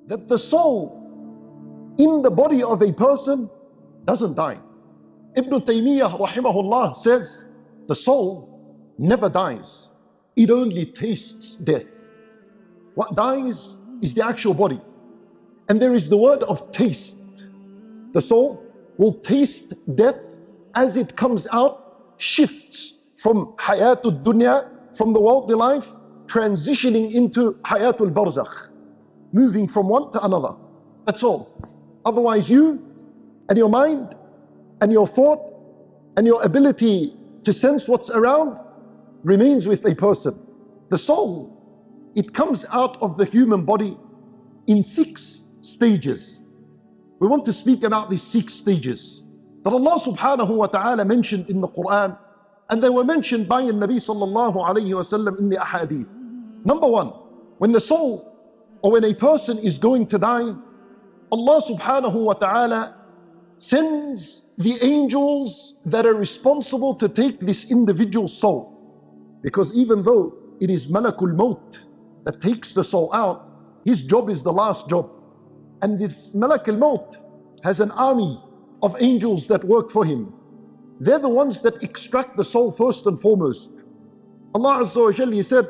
that the soul in the body of a person doesn't die. Ibn Taymiyyah rahimahullah says the soul never dies. It only tastes death. What dies is the actual body. And there is the word of taste. The soul will taste death as it comes out, shifts from hayatul dunya, from the worldly life, transitioning into hayatul barzakh, moving from one to another. That's all. Otherwise you and your mind and your thought and your ability to sense what's around remains with a person. The soul, it comes out of the human body in 6 stages. We want to speak about these 6 stages that Allah subhanahu wa ta'ala mentioned in the Quran, and they were mentioned by the Nabi sallallahu alayhi wa sallam in the ahadith. Number 1, when the soul or when a person is going to die, Allah subhanahu wa ta'ala sends the angels that are responsible to take this individual's soul. Because even though it is Malakul Maut that takes the soul out, his job is the last job. And this Malakul Maut has an army of angels that work for him. They're the ones that extract the soul first and foremost. Allah Azza wa Jalla, He said,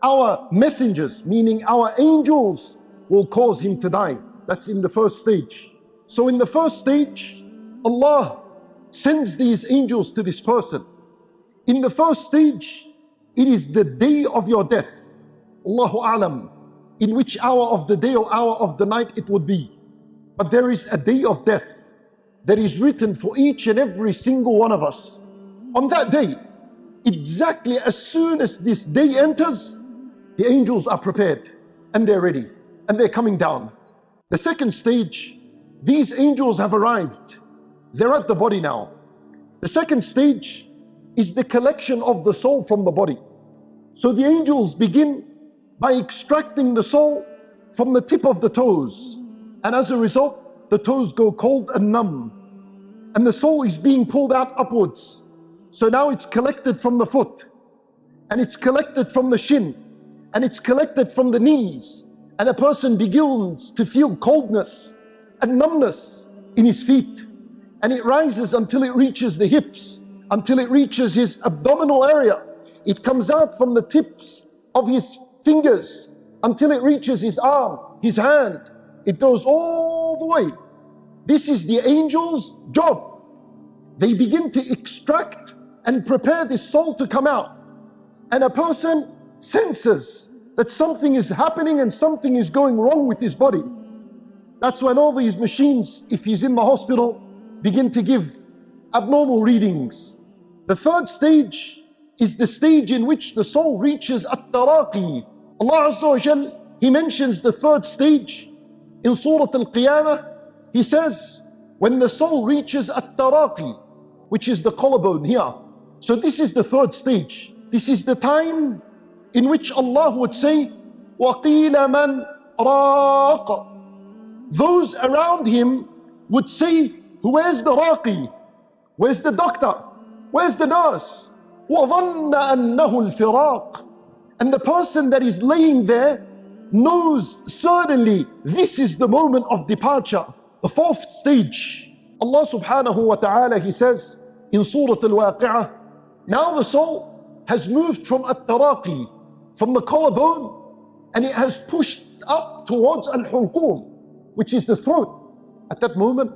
our messengers, meaning our angels, will cause him to die. That's in the first stage. So in the first stage, Allah sends these angels to this person. In the first stage, it is the day of your death. Allahu A'lam, in which hour of the day or hour of the night it would be. But there is a day of death that is written for each and every single one of us. On that day, exactly as soon as this day enters, the angels are prepared and they're ready and they're coming down. The second stage, these angels have arrived. They're at the body now. The second stage is the collection of the soul from the body. So the angels begin by extracting the soul from the tip of the toes. And as a result, the toes go cold and numb. And the soul is being pulled out upwards. So now it's collected from the foot. And it's collected from the shin. And it's collected from the knees. And a person begins to feel coldness and numbness in his feet. And it rises until it reaches the hips, until it reaches his abdominal area. It comes out from the tips of his fingers until it reaches his arm, his hand. It goes all the way. This is the angel's job. They begin to extract and prepare this soul to come out. And a person senses that something is happening and something is going wrong with his body. That's when all these machines, if he's in the hospital, begin to give abnormal readings. The third stage is the stage in which the soul reaches at-taraqi. Allah Azza wa Jal, He mentions the third stage in Surah Al-Qiyamah. He says, when the soul reaches at-taraqi, which is the collarbone here. So this is the third stage. This is the time in which Allah would say, وَقِيلَ مَنْ رَاقَ. Those around him would say, where's the raqi? Where's the doctor? Where's the nurse? وَظَنَّ أَنَّهُ الْفِرَاقِ. And the person that is laying there knows certainly this is the moment of departure. The fourth stage, Allah subhanahu wa ta'ala, He says in Surah Al-Waqi'ah, now the soul has moved from at-taraqi, from the collarbone, and it has pushed up towards al-hulqum, which is the throat. At that moment,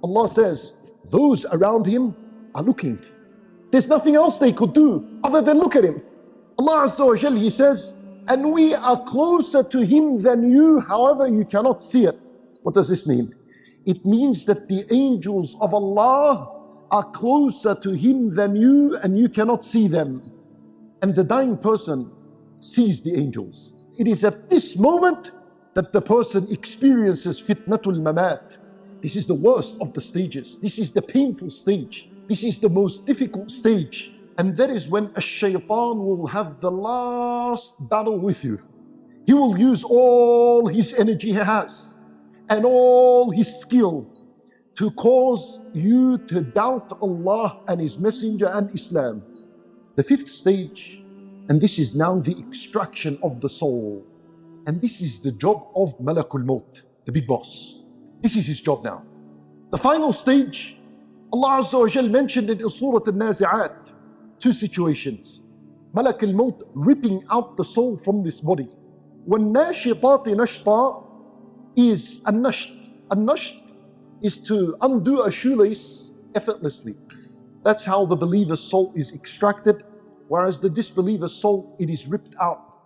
Allah says, those around him are looking. There's nothing else they could do other than look at him. Allah Azza wa Jal, He says, and we are closer to him than you, however you cannot see it. What does this mean? It means that the angels of Allah are closer to him than you, and you cannot see them. And the dying person sees the angels. It is at this moment that the person experiences fitnatul mamat. This is the worst of the stages. This is the painful stage. This is the most difficult stage. And that is when a shaitan will have the last battle with you. He will use all his energy he has and all his skill to cause you to doubt Allah and His Messenger and Islam. The fifth stage, and this is now the extraction of the soul. And this is the job of Malakul Maut, the big boss. This is his job now. The final stage, Allah Azza wa Jal mentioned in Surah Al-Nazi'at, two situations. Malak al-Maut ripping out the soul from this body. وَالنَّاشِطَاتِ نَشْطًا is an-nasht. An-nasht is to undo a shoelace effortlessly. That's how the believer's soul is extracted, whereas the disbeliever's soul, it is ripped out